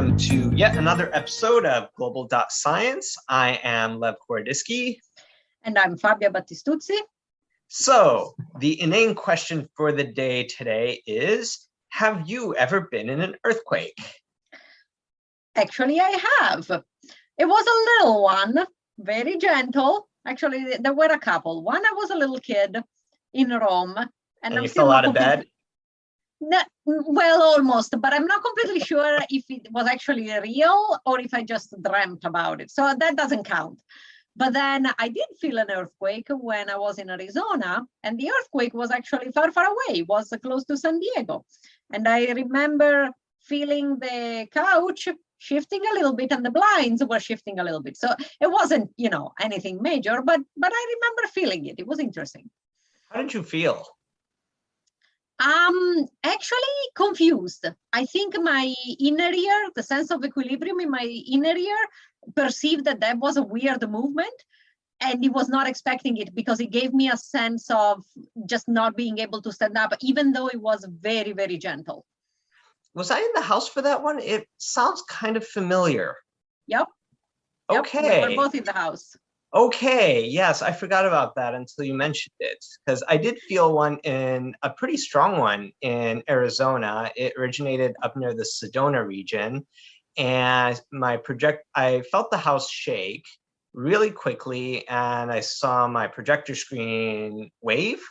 welcome to yet another episode of Global Science. I am Lev Korodisky. And I'm Fabia Battistuzzi. So, the inane question for the day today is, have you ever been in an earthquake? Actually, I have. It was a little one, very gentle. Actually, there were a couple. One, I was a little kid in Rome. And you fell out of bed? No, well, almost, but I'm not completely sure if it was actually real or if I just dreamt about it. So that doesn't count. But then I did feel an earthquake when I was in Arizona, and the earthquake was actually far, far away. It was close to San Diego. And I remember feeling the couch shifting a little bit and the blinds were shifting a little bit. So it wasn't, anything major, but I remember feeling it. It was interesting. How did you feel? Actually confused. I think my inner ear, the sense of equilibrium in my inner ear, perceived that was a weird movement, and it was not expecting it because it gave me a sense of just not being able to stand up, even though it was very, very gentle. Was I in the house for that one? It sounds kind of familiar. Yep. Okay. We were both in the house. Okay, yes, I forgot about that until you mentioned it, because I did feel one a pretty strong one in Arizona. It originated up near the Sedona region, and I felt the house shake really quickly, and I saw my projector screen wave,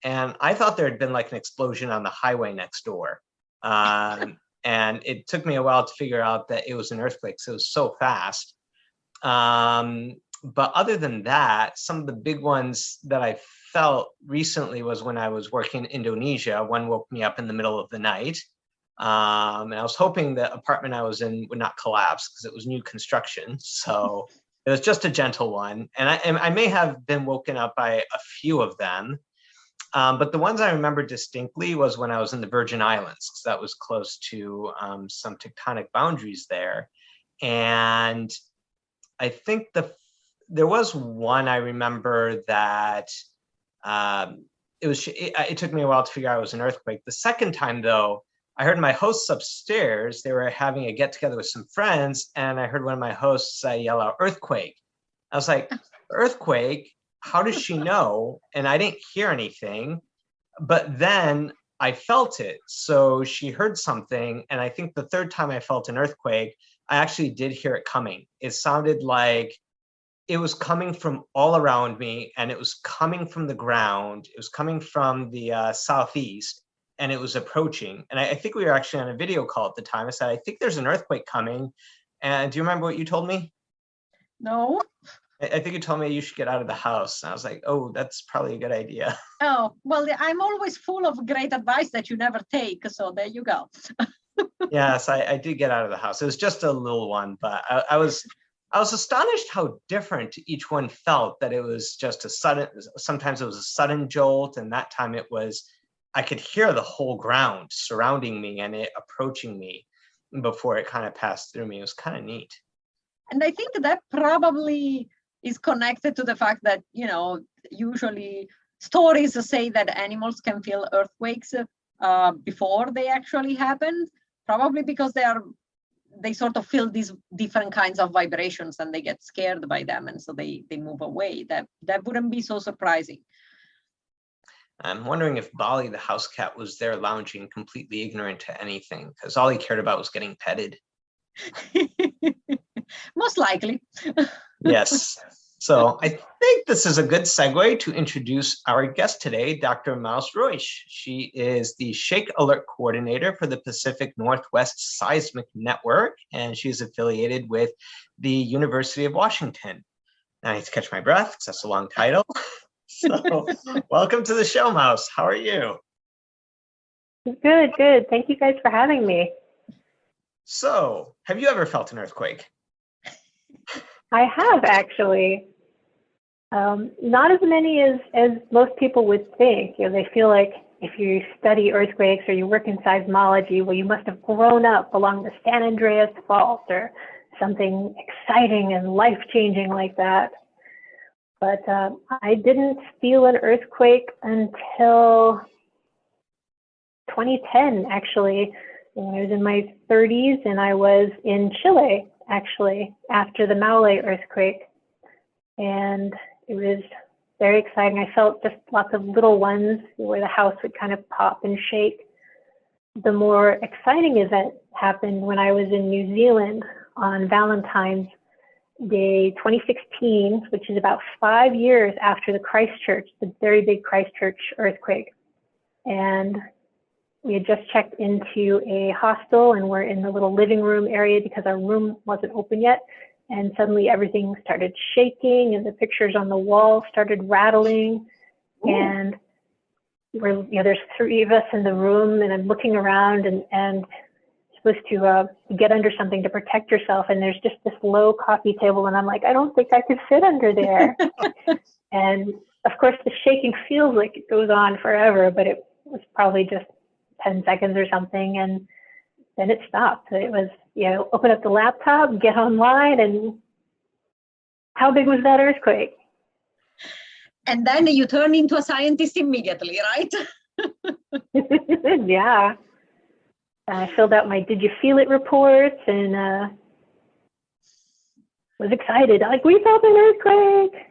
and I thought there had been like an explosion on the highway next door. And it took me a while to figure out that it was an earthquake, so it was so fast. But other than that, some of the big ones that I felt recently was when I was working in Indonesia. One woke me up in the middle of the night. And I was hoping the apartment I was in would not collapse because it was new construction. So it was just a gentle one. And I may have been woken up by a few of them. But the ones I remember distinctly was when I was in the Virgin Islands, because that was close to some tectonic boundaries there. And I think there was one I remember that it took me a while to figure out it was an earthquake. The second time, though, I heard my hosts upstairs. They were having a get together with some friends, and I heard one of my hosts yell out "earthquake." I was like, "Earthquake? How does she know?" And I didn't hear anything, but then I felt it. So she heard something, and I think the third time I felt an earthquake, I actually did hear it coming. It sounded like it was coming from all around me, and it was coming from the ground. It was coming from the southeast, and it was approaching. And I think we were actually on a video call at the time. I said, "I think there's an earthquake coming." And do you remember what you told me? No. I think you told me you should get out of the house. And I was like, oh, that's probably a good idea. Oh, well, I'm always full of great advice that you never take. So there you go. Yes, I did get out of the house. It was just a little one, but I was astonished how different each one felt, that it was just sometimes it was a sudden jolt, and that time I could hear the whole ground surrounding me and it approaching me before it kind of passed through me. It was kind of neat. And I think that probably is connected to the fact that, usually stories say that animals can feel earthquakes before they actually happen, probably because they sort of feel these different kinds of vibrations and they get scared by them, and so they move away. That wouldn't be so surprising. I'm wondering if Bali, the house cat, was there lounging completely ignorant to anything, because all he cared about was getting petted. Most likely. Yes. So I think this is a good segue to introduce our guest today, Dr. Maus Reusch. She is the Shake Alert Coordinator for the Pacific Northwest Seismic Network, and she's affiliated with the University of Washington. Now I need to catch my breath because that's a long title. So welcome to the show, Maus. How are you? Good, good. Thank you guys for having me. So, have you ever felt an earthquake? I have, actually. Not as many as most people would think. They feel like if you study earthquakes or you work in seismology, well, you must have grown up along the San Andreas Fault or something exciting and life-changing like that. But I didn't feel an earthquake until 2010, actually. when I was in my 30s, and I was in Chile, actually, after the Maule earthquake. And it was very exciting. I felt just lots of little ones where the house would kind of pop and shake. The more exciting event happened when I was in New Zealand on Valentine's Day 2016, which is about 5 years after the very big Christchurch earthquake. And we had just checked into a hostel and we're in the little living room area because our room wasn't open yet. And suddenly everything started shaking and the pictures on the wall started rattling. Ooh. And there's 3 of us in the room, and I'm looking around and supposed to get under something to protect yourself. And there's just this low coffee table. And I'm like, I don't think I could sit under there. And of course the shaking feels like it goes on forever, but it was probably just 10 seconds or something, and then it stopped. It was, open up the laptop, get online, and how big was that earthquake? And then you turn into a scientist immediately, right? Yeah. I filled out my Did You Feel It reports and was excited. Like, we felt an earthquake.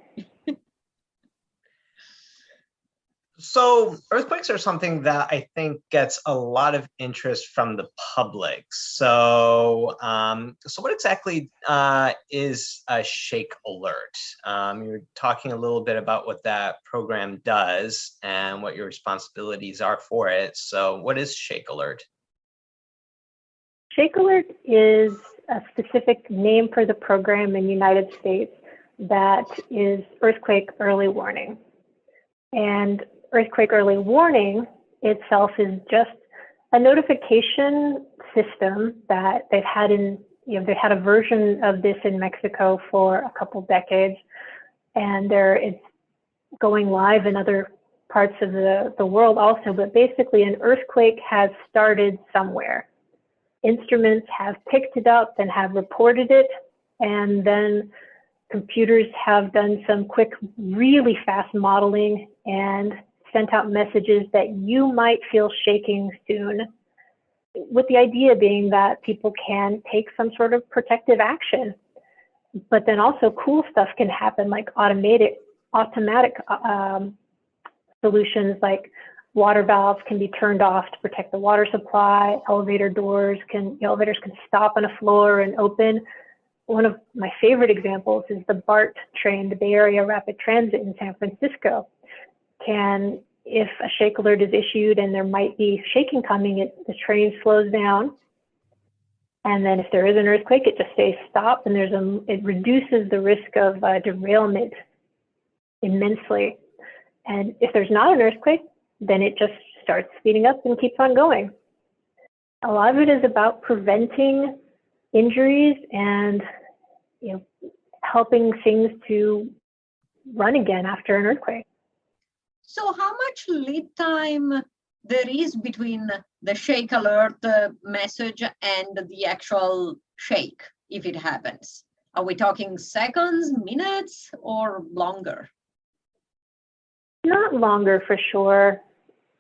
So earthquakes are something that I think gets a lot of interest from the public. So, so what exactly is a shake alert? You're talking a little bit about what that program does and what your responsibilities are for it. So what is shake alert? Shake alert is a specific name for the program in the United States that is earthquake early warning. And earthquake early warning itself is just a notification system that they've had they had a version of this in Mexico for a couple decades, and it's going live in other parts of the world also. But basically, an earthquake has started somewhere. Instruments have picked it up and have reported it, and then computers have done some quick, really fast modeling and sent out messages that you might feel shaking soon, with the idea being that people can take some sort of protective action. But then also cool stuff can happen, like automatic solutions, like water valves can be turned off to protect the water supply. Elevators can stop on a floor and open. One of my favorite examples is the BART train, the Bay Area Rapid Transit in San Francisco. If a shake alert is issued and there might be shaking coming, the train slows down. And then if there is an earthquake, it just stays stopped, and it reduces the risk of derailment immensely. And if there's not an earthquake, then it just starts speeding up and keeps on going. A lot of it is about preventing injuries and helping things to run again after an earthquake. So how much lead time there is between the shake alert message and the actual shake, if it happens? Are we talking seconds, minutes, or longer? Not longer for sure,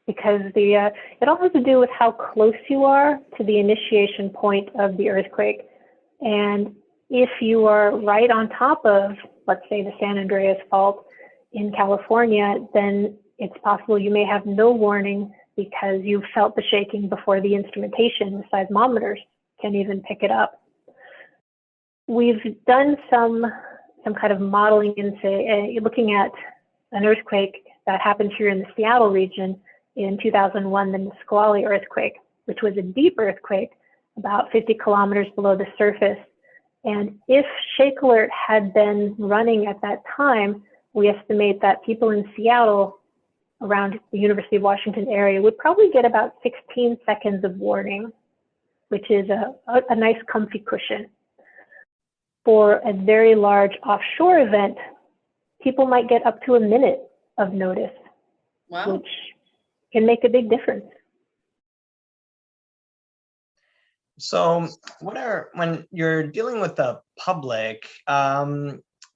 because it all has to do with how close you are to the initiation point of the earthquake. And if you are right on top of, let's say, the San Andreas Fault in California, then it's possible you may have no warning because you felt the shaking before the instrumentation, the seismometers, can even pick it up. We've done some kind of modeling and looking at an earthquake that happened here in the Seattle region in 2001, the Nisqually earthquake, which was a deep earthquake, about 50 kilometers below the surface. And if shake alert had been running at that time, we estimate that people in Seattle around the University of Washington area would probably get about 16 seconds of warning, which is a nice comfy cushion. For a very large offshore event, people might get up to a minute of notice, wow, which can make a big difference. So when you're dealing with the public,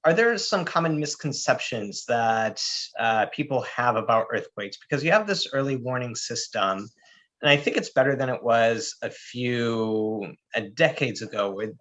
are there some common misconceptions that people have about earthquakes? Because you have this early warning system, And I think it's better than it was a few decades ago. With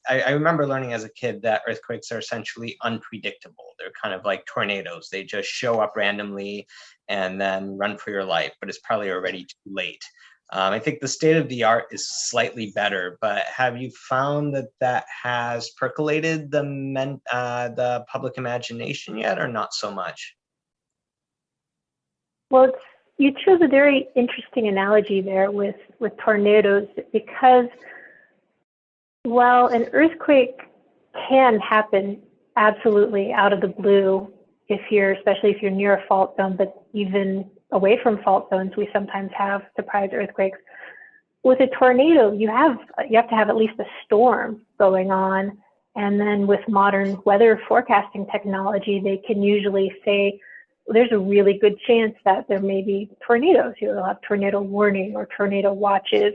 I remember learning as a kid that earthquakes are essentially unpredictable. They're kind of like tornadoes. They just show up randomly and then run for your life, but it's probably already too late. I think the state of the art is slightly better, but have you found that that has percolated the public imagination yet, or not so much? Well, you chose a very interesting analogy there with tornadoes, because while an earthquake can happen absolutely out of the blue, especially if you're near a fault zone, but even away from fault zones, we sometimes have surprise earthquakes. With a tornado, you have to have at least a storm going on, and then with modern weather forecasting technology, they can usually say there's a really good chance that there may be tornadoes. You'll have tornado warning or tornado watches.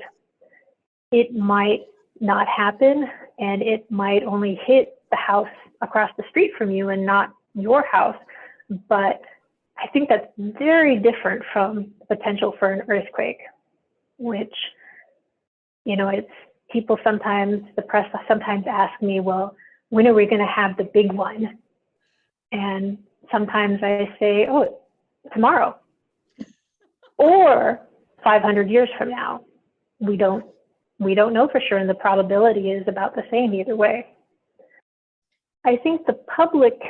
It might not happen, and it might only hit the house across the street from you and not your house. But I think that's very different from the potential for an earthquake, which, it's people sometimes, the press sometimes ask me, well, when are we going to have the big one? And sometimes I say, oh, tomorrow or 500 years from now. We don't know for sure, and the probability is about the same either way. I think the public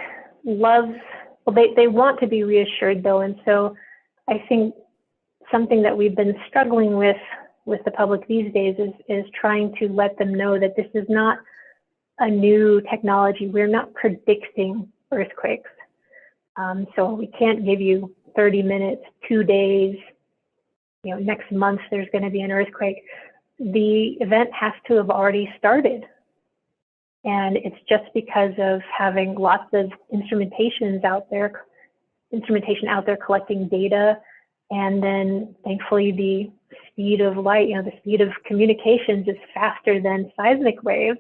they want to be reassured though, and so I think something that we've been struggling with the public these days is trying to let them know that this is not a new technology. We're not predicting earthquakes. So we can't give you 30 minutes, 2 days, next month there's going to be an earthquake. The event has to have already started. And it's just because of having lots of instrumentation out there collecting data. And then thankfully the speed of light, the speed of communications is faster than seismic waves,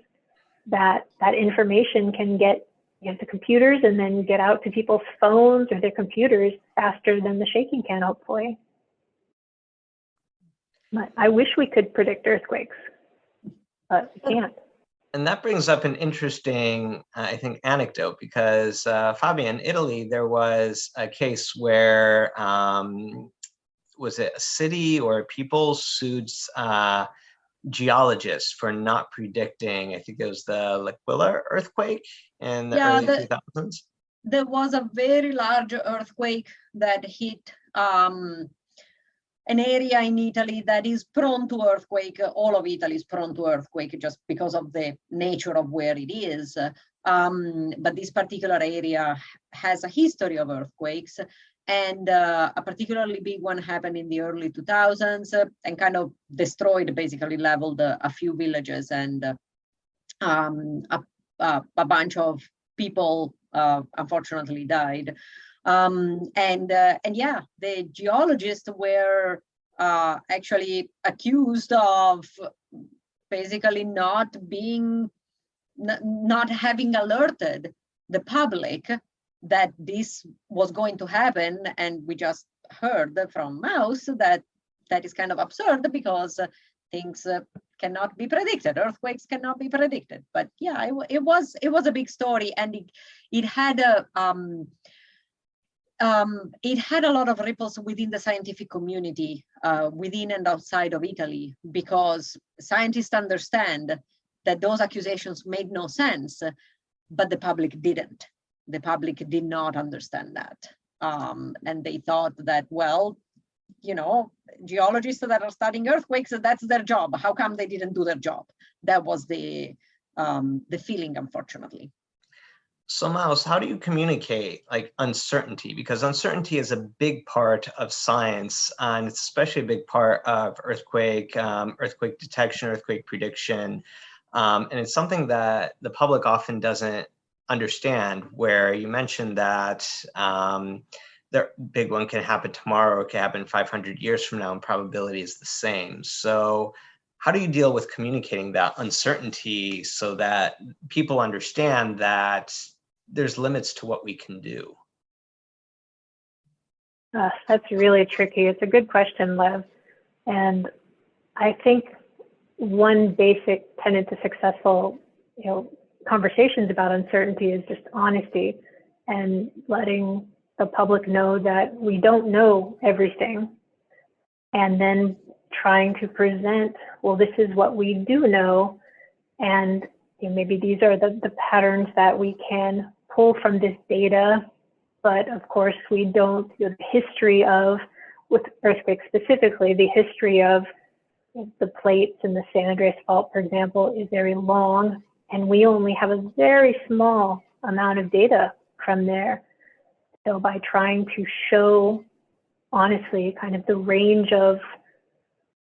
that information can get the computers and then get out to people's phones or their computers faster than the shaking can, hopefully. But I wish we could predict earthquakes, but we can't. And that brings up an interesting, I think, anecdote, because Fabio, in Italy, there was a case where, was it a city or people sued geologists for not predicting, I think it was the L'Aquila earthquake in the early 2000s. There was a very large earthquake that hit an area in Italy that is prone to earthquake. All of Italy is prone to earthquake just because of the nature of where it is. But this particular area has a history of earthquakes, and a particularly big one happened in the early 2000s and kind of destroyed, basically leveled a few villages, and a bunch of people unfortunately died. And yeah, the geologists were actually accused of basically not having alerted the public that this was going to happen. And we just heard from Maus that is kind of absurd, because things cannot be predicted. Earthquakes cannot be predicted. But yeah, it was a big story, and it had a lot of ripples within the scientific community, within and outside of Italy, because scientists understand that those accusations made no sense, but the public didn't. The public did not understand that. And they thought that, well, geologists that are studying earthquakes, that's their job. How come they didn't do their job? That was the feeling, unfortunately. So Maus, how do you communicate uncertainty? Because uncertainty is a big part of science, and it's especially a big part of earthquake detection, earthquake prediction. And it's something that the public often doesn't understand, where you mentioned that the big one can happen tomorrow, or it can happen 500 years from now, and probability is the same. So how do you deal with communicating that uncertainty so that people understand that there's limits to what we can do? That's really tricky. It's a good question, Lev. And I think one basic tenet to successful, conversations about uncertainty is just honesty and letting the public know that we don't know everything, and then trying to present, well, this is what we do know, and maybe these are the patterns that we can pull from this data, but of course we don't, the history of, with earthquakes specifically, the history of the plates in the San Andreas Fault, for example, is very long, and we only have a very small amount of data from there. So by trying to show honestly kind of the range of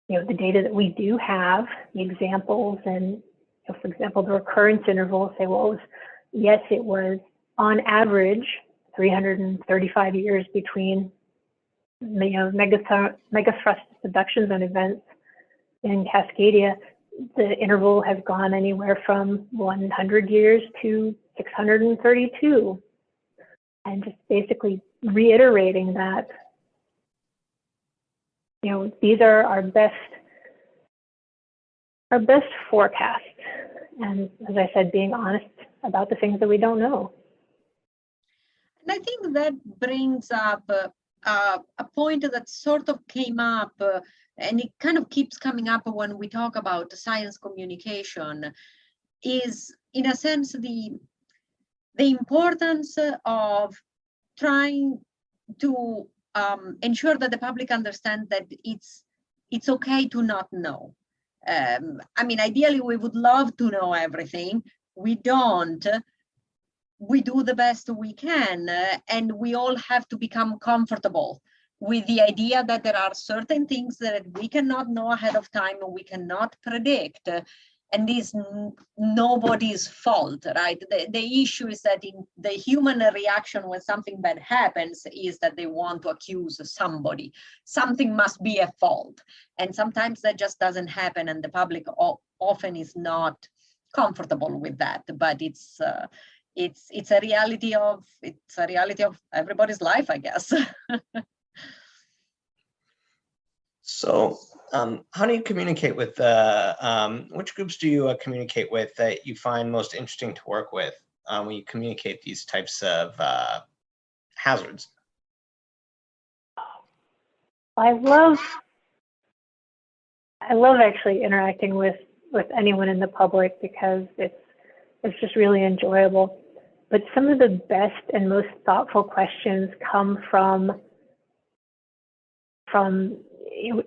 the data that we do have, the examples, and for example, the recurrence interval, say, well, yes, it was on average 335 years between megathrust subduction zone events in Cascadia. The interval has gone anywhere from 100 years to 632. And just basically reiterating that, these are our best forecasts. And as I said, being honest about the things that we don't know. And I think that brings up a point that sort of came up, and it kind of keeps coming up when we talk about science communication, is in a sense the importance of trying to ensure that the public understands that it's okay to not know. I mean, ideally, we would love to know everything. We don't. We do the best we can, and we all have to become comfortable with the idea that there are certain things that we cannot know ahead of time, we cannot predict, and is nobody's fault, right? The issue is that in the human reaction when something bad happens is that they want to accuse somebody. Something must be a fault, and sometimes that just doesn't happen, and the public often is not comfortable with that. But it's a reality of everybody's life, I guess. So how do you communicate with which groups do you communicate with that you find most interesting to work with when you communicate these types of hazards? I love actually interacting with anyone in the public because it's just really enjoyable. But some of the best and most thoughtful questions come from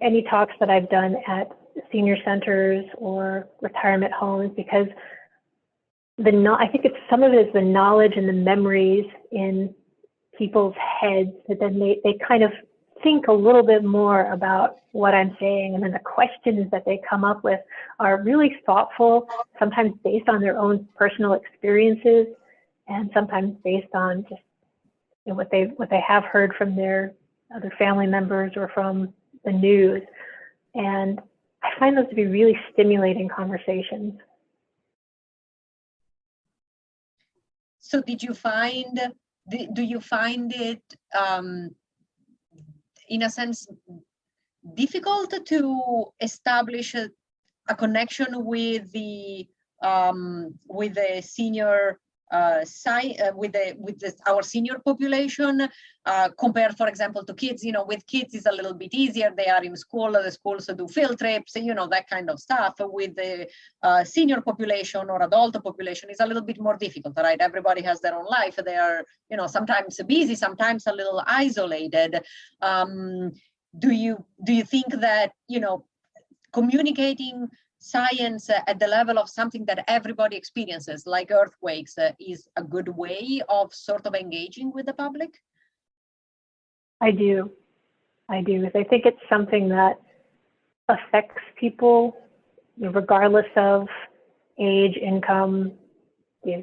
any talks that I've done at senior centers or retirement homes, because I think some of it is the knowledge and the memories in people's heads that then they kind of think a little bit more about what I'm saying, and then the questions that they come up with are really thoughtful, sometimes based on their own personal experiences, and sometimes based on just what they have heard from their other family members or from the news. And I find those to be really stimulating conversations. So do you find it in a sense difficult to establish a connection with the senior our senior population compared, for example, to kids? With kids is a little bit easier. They are in school, the schools do field trips, that kind of stuff. With the senior population or adult population is a little bit more difficult, right? Everybody has their own life. They are, sometimes busy, sometimes a little isolated. Do you think that, communicating science at the level of something that everybody experiences, like earthquakes, is a good way of sort of engaging with the public? I do. Because I think it's something that affects people, regardless of age, income,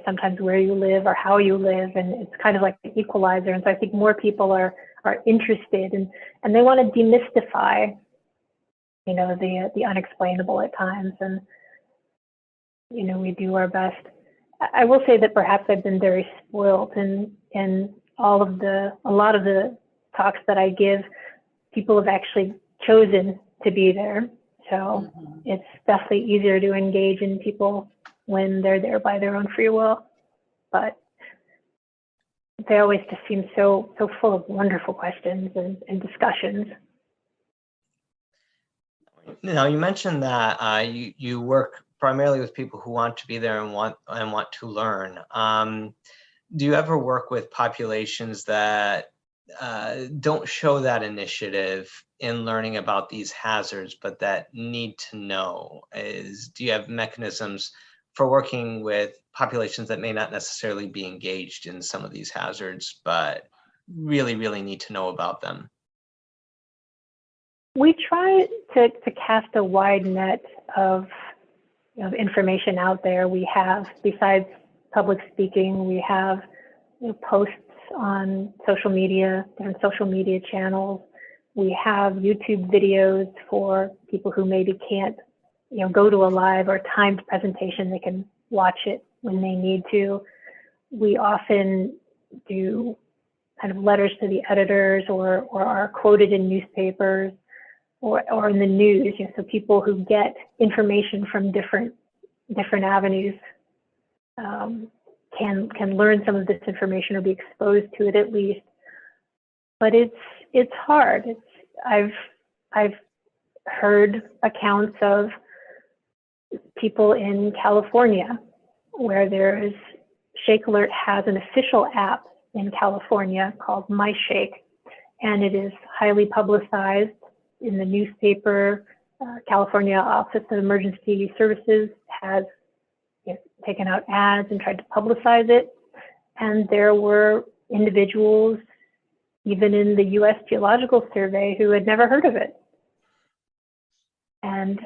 sometimes where you live or how you live, and it's kind of like an equalizer. And so I think more people are interested and they want to demystify the unexplainable at times, and we do our best. I will say that perhaps I've been very spoiled in a lot of the talks that I give. People have actually chosen to be there. So it's definitely easier to engage in people when they're there by their own free will. But they always just seem so full of wonderful questions and discussions. Now, you mentioned that you work primarily with people who want to be there and want to learn. Do you ever work with populations that don't show that initiative in learning about these hazards, but that need to know? Do you have mechanisms for working with populations that may not necessarily be engaged in some of these hazards, but really, really need to know about them? We try to cast a wide net of information out there. We have, besides public speaking, we have posts on social media, different social media channels. We have YouTube videos for people who maybe can't go to a live or timed presentation. They can watch it when they need to. We often do kind of letters to the editors or are quoted in newspapers or in the news, so people who get information from different avenues can learn some of this information or be exposed to it at least. But it's hard. I've heard accounts of people in California where Shake Alert has an official app in California called My Shake, and it is highly publicized in the newspaper. California Office of Emergency Services has taken out ads and tried to publicize it. And there were individuals, even in the U.S. Geological Survey, who had never heard of it. And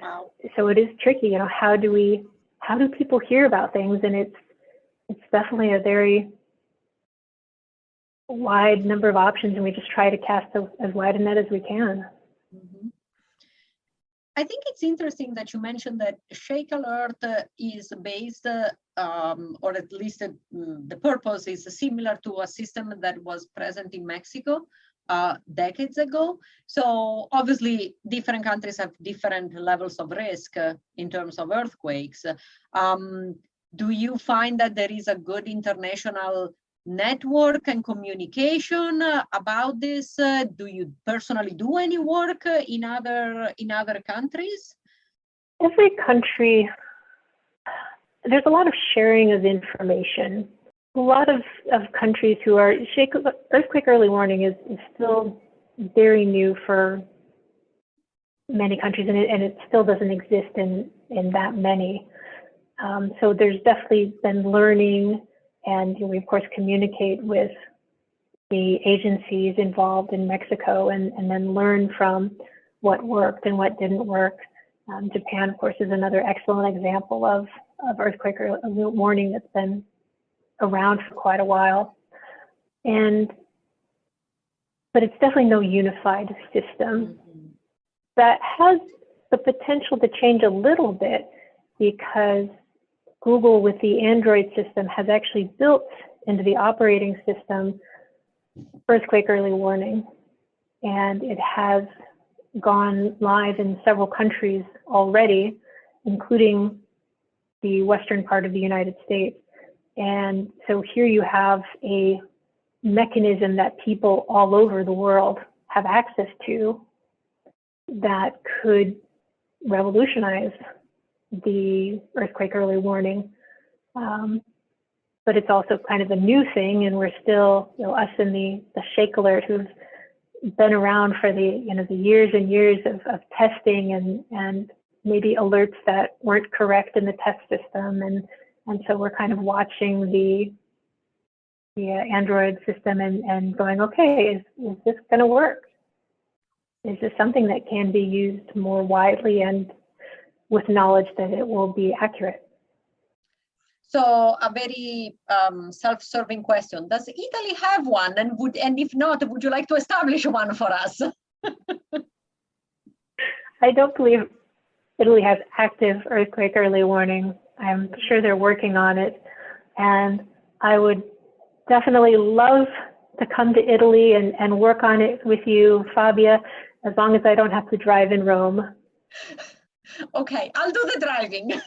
so it is tricky, how do people hear about things? And it's definitely a very wide number of options, and we just try to cast as wide a net as we can. I think it's interesting that you mentioned that Shake Alert is based, or at least the purpose is similar to a system that was present in Mexico decades ago. So obviously different countries have different levels of risk in terms of earthquakes. Do you find that there is a good international network and communication about this? Do you personally do any work in other countries? Every country, there's a lot of sharing of information. A lot of countries who are earthquake early warning is still very new for many countries, and it still doesn't exist in that many. So there's definitely been learning. And we, of course, communicate with the agencies involved in Mexico and then learn from what worked and what didn't work. Japan, of course, is another excellent example of earthquake warning that's been around for quite a while. But it's definitely no unified system. That has the potential to change a little bit because Google, with the Android system, has actually built into the operating system earthquake early warning. And it has gone live in several countries already, including the western part of the United States. And so here you have a mechanism that people all over the world have access to that could revolutionize the earthquake early warning. But it's also kind of a new thing, and we're still, us in the Shake Alert who've been around for the years and years of testing and maybe alerts that weren't correct in the test system. And so we're kind of watching the Android system and going, okay, is this going to work? Is this something that can be used more widely and with knowledge that it will be accurate? So a very self-serving question. Does Italy have one? And if not, would you like to establish one for us? I don't believe Italy has active earthquake early warning. I'm sure they're working on it. And I would definitely love to come to Italy and work on it with you, Fabia. as long as I don't have to drive in Rome. Okay, I'll do the driving.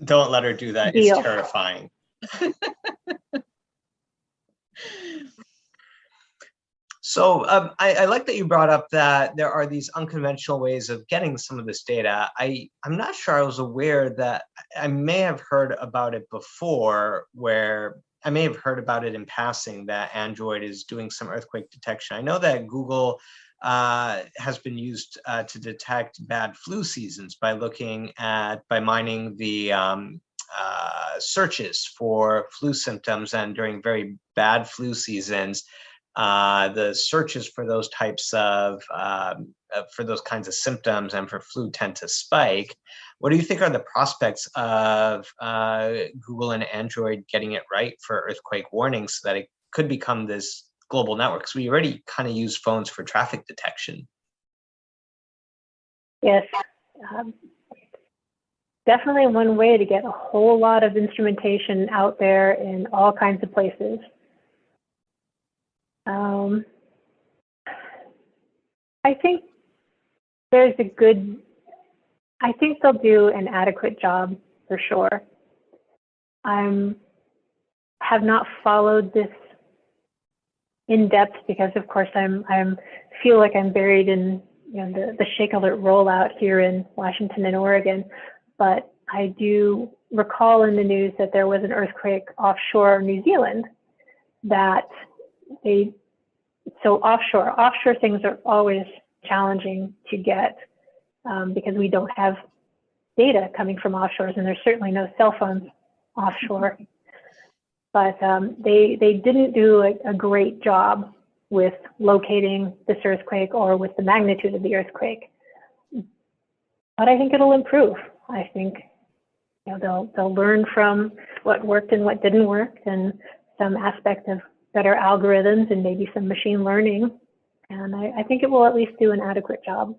Don't let her do that. Deal. It's terrifying. So I like that you brought up that there are these unconventional ways of getting some of this data. I'm not sure I was aware that I may have heard about it before, where I may have heard about it in passing that Android is doing some earthquake detection. I know that Google has been used to detect bad flu seasons by mining the searches for flu symptoms, and during very bad flu seasons, the searches for those types of for those kinds of symptoms and for flu tend to spike. What do you think are the prospects of Google and Android getting it right for earthquake warnings so that it could become this global network? Because we already kind of use phones for traffic detection. Yes, definitely one way to get a whole lot of instrumentation out there in all kinds of places. I think I think they'll do an adequate job for sure. I have not followed this in depth because, of course, I feel like I'm buried in the Shake Alert rollout here in Washington and Oregon. But I do recall in the news that there was an earthquake offshore New Zealand that offshore things are always challenging to get because we don't have data coming from offshores, and there's certainly no cell phones offshore. But they didn't do a great job with locating this earthquake or with the magnitude of the earthquake. But I think it'll improve. I think they'll learn from what worked and what didn't work, and some aspect of better algorithms and maybe some machine learning. And I think it will at least do an adequate job.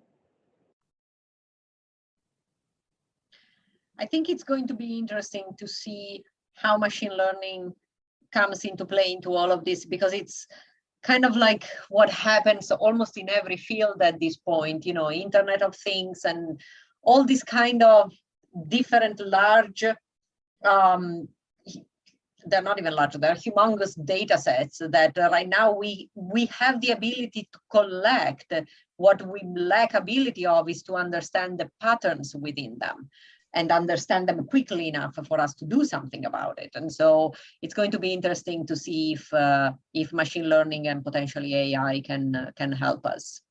I think it's going to be interesting to see how machine learning comes into play into all of this, because it's kind of like what happens almost in every field at this point, Internet of Things and all these kind of different large, they're not even large, they're humongous data sets that right now we have the ability to collect. What we lack ability of is to understand the patterns within them and understand them quickly enough for us to do something about it. And so it's going to be interesting to see if machine learning and potentially AI can help us.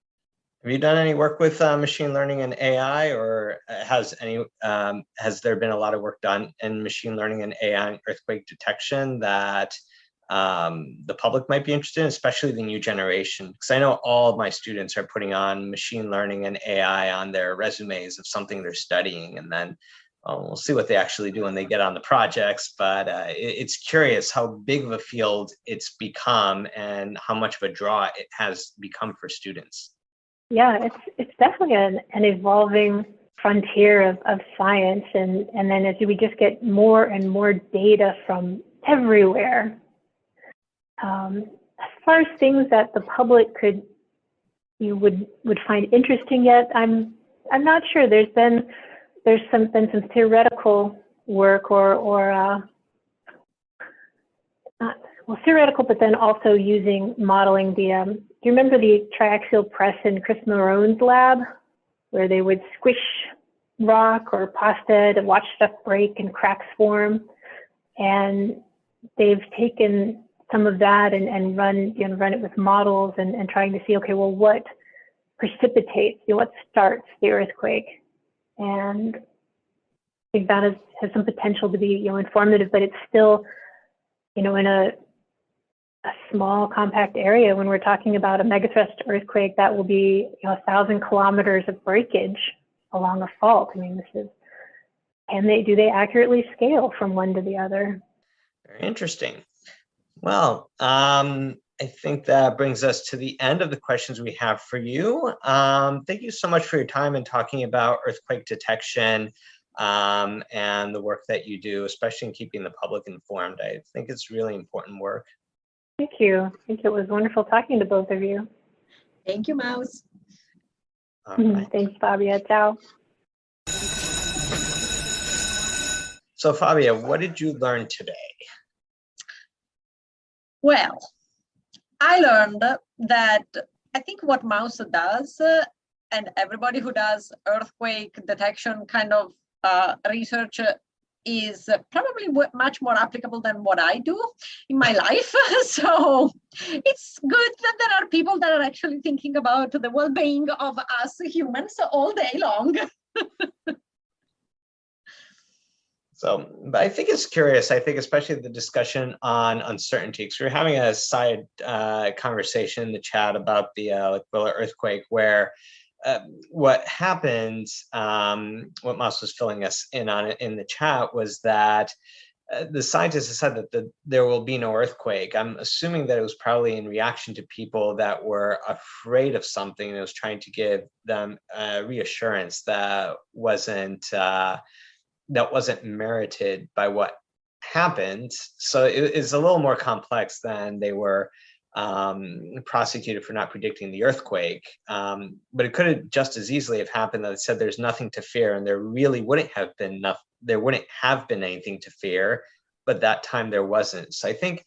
Have you done any work with machine learning and AI, or has there been a lot of work done in machine learning and AI and earthquake detection that the public might be interested in, especially the new generation? Because I know all of my students are putting on machine learning and AI on their resumes of something they're studying, and then we'll see what they actually do when they get on the projects. But it's curious how big of a field it's become and how much of a draw it has become for students. Yeah, it's definitely an evolving frontier of science, and then as we just get more and more data from everywhere. As far as things that the public would find interesting yet, I'm not sure. There's been some theoretical work theoretical, but then also using modeling the. Do you remember the triaxial press in Chris Marone's lab, where they would squish rock or pasta to watch stuff break and cracks form? And they've taken some of that and run it with models and trying to see, okay, well, what precipitates, what starts the earthquake? And I think that has some potential to be informative, but it's still in a small compact area. When we're talking about a megathrust earthquake, that will be 1,000 kilometers of breakage along a fault. I mean, do they accurately scale from one to the other? Very interesting. Well, I think that brings us to the end of the questions we have for you. Thank you so much for your time and talking about earthquake detection and the work that you do, especially in keeping the public informed. I think it's really important work. Thank you. I think it was wonderful talking to both of you. Thank you, Mouse. All right. Thanks, Fabia. Ciao. So Fabia, what did you learn today? Well, I learned that I think what Mouse does, and everybody who does earthquake detection kind of research is probably much more applicable than what I do in my life. So it's good that there are people that are actually thinking about the well-being of us humans all day long. So, but I think it's curious. I think especially the discussion on uncertainty, because we were having a side conversation in the chat about the L'Aquila earthquake, where what happened, what Moss was filling us in on it in the chat, was that the scientists have said that there will be no earthquake. I'm assuming that it was probably in reaction to people that were afraid of something, and it was trying to give them reassurance that wasn't merited by what happened. So it is a little more complex than they were prosecuted for not predicting the earthquake. But it could have just as easily have happened that it said there's nothing to fear, and there really wouldn't have been anything to fear, but that time there wasn't. So I think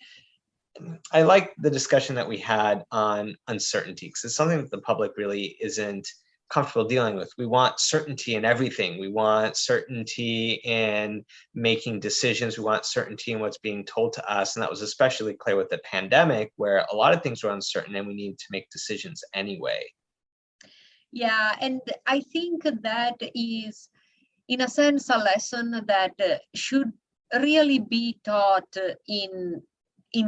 I like the discussion that we had on uncertainty, because it's something that the public really isn't comfortable dealing with. We want certainty in everything. We want certainty in making decisions. We want certainty in what's being told to us. And that was especially clear with the pandemic, where a lot of things were uncertain and we needed to make decisions anyway. Yeah, and I think that is, in a sense, a lesson that should really be taught in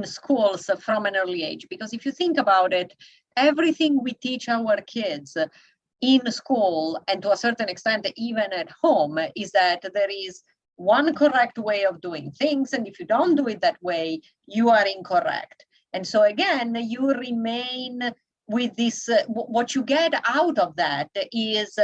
schools from an early age. Because if you think about it, everything we teach our kids in school, and to a certain extent even at home, is that there is one correct way of doing things, and if you don't do it that way, you are incorrect. And so again, you remain with this, what you get out of that is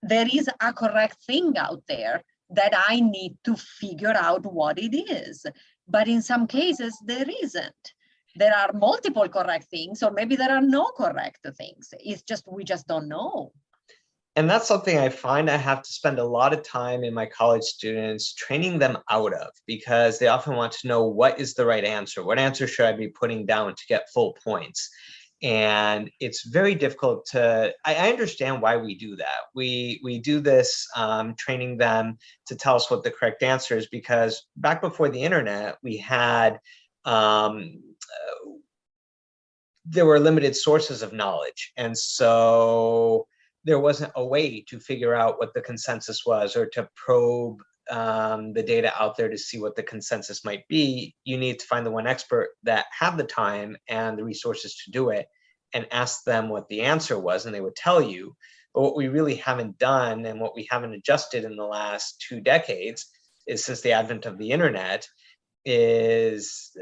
there is a correct thing out there that I need to figure out what it is. But in some cases, there isn't. There are multiple correct things, or maybe there are no correct things. It's just, we just don't know. And that's something I find I have to spend a lot of time in my college students training them out of, because they often want to know what is the right answer. What answer should I be putting down to get full points? And it's very difficult to, I understand why we do that. We do this training them to tell us what the correct answer is, because back before the internet, we had, there were limited sources of knowledge. And so there wasn't a way to figure out what the consensus was, or to probe the data out there to see what the consensus might be. You need to find the one expert that had the time and the resources to do it, and ask them what the answer was, and they would tell you. But what we really haven't done, and what we haven't adjusted in the last 2 decades, is since the advent of the internet, is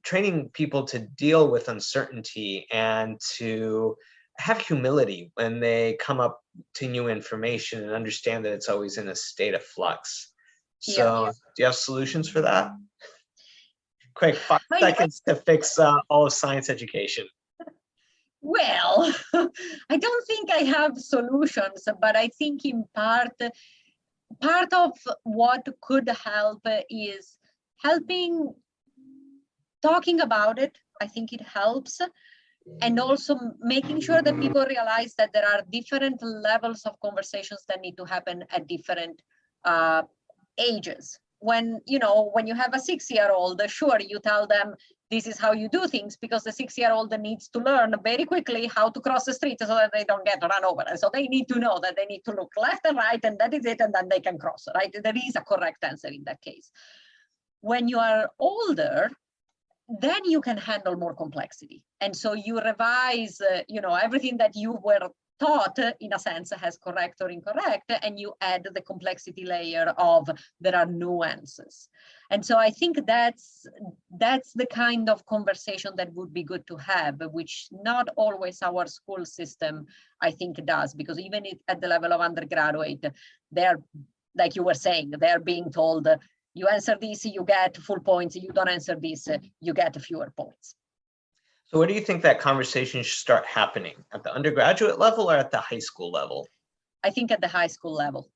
training people to deal with uncertainty and to have humility when they come up to new information, and understand that it's always in a state of flux. So, do you have solutions for that? Quick, 5 seconds to fix all of science education. Well, I don't think I have solutions, but I think in part of what could help is talking about it. I think it helps. And also making sure that people realize that there are different levels of conversations that need to happen at different ages. When you have a 6-year-old, sure, you tell them this is how you do things, because the 6-year-old needs to learn very quickly how to cross the street so that they don't get run over. And so they need to know that they need to look left and right, and that is it, and then they can cross, right? There is a correct answer in that case. When you are older, then you can handle more complexity. And so you revise, everything that you were taught, in a sense, has correct or incorrect, and you add the complexity layer of there are nuances. And so I think that's the kind of conversation that would be good to have, which not always our school system, I think, does, because even at the level of undergraduate, they're, like you were saying, they're being told, you answer this, you get full points. You don't answer this, you get fewer points. So where do you think that conversation should start happening? At the undergraduate level or at the high school level? I think at the high school level.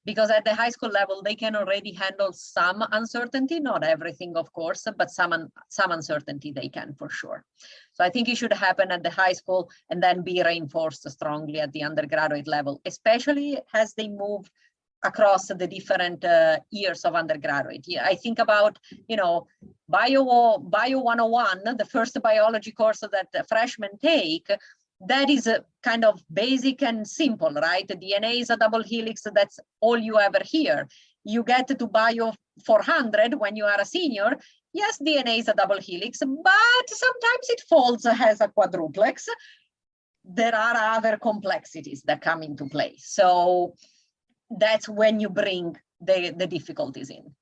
Because at the high school level, they can already handle some uncertainty, not everything, of course, but some uncertainty they can for sure. So I think it should happen at the high school and then be reinforced strongly at the undergraduate level, especially as they move across the different years of undergraduate. Yeah, I think about, Bio 101, the first biology course that freshmen take. That is a kind of basic and simple, right? The DNA is a double helix, that's all you ever hear. You get to Bio 400 when you are a senior. Yes, DNA is a double helix, but sometimes it folds as a quadruplex. There are other complexities that come into play. So that's when you bring the difficulties in.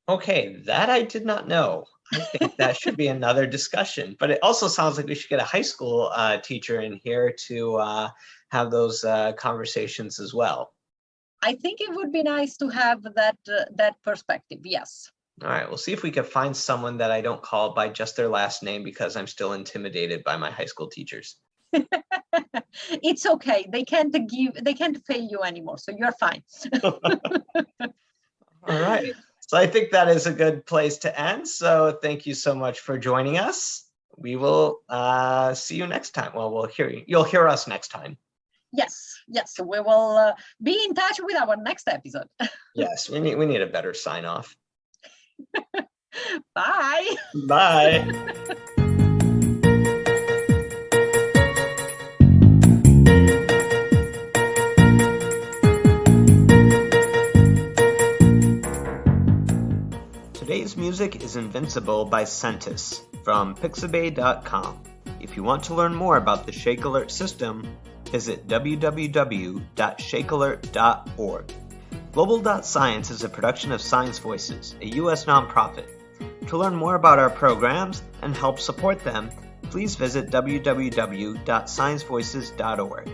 Okay, that I did not know. I think that should be another discussion, but it also sounds like we should get a high school teacher in here to have those conversations as well. I think it would be nice to have that perspective, yes. All right, we'll see if we can find someone that I don't call by just their last name because I'm still intimidated by my high school teachers. It's okay. They can't fail you anymore, so you're fine. All right. So I think that is a good place to end. So thank you so much for joining us. We will see you next time. Well, you'll hear us next time. Yes, we will be in touch with our next episode. Yes, we need a better sign off. Bye. Bye. Today's music is Invincible by Centis from pixabay.com. If you want to learn more about the Shake Alert system, visit www.shakealert.org. Global.Science is a production of Science Voices, a U.S. nonprofit. To learn more about our programs and help support them, please visit www.sciencevoices.org.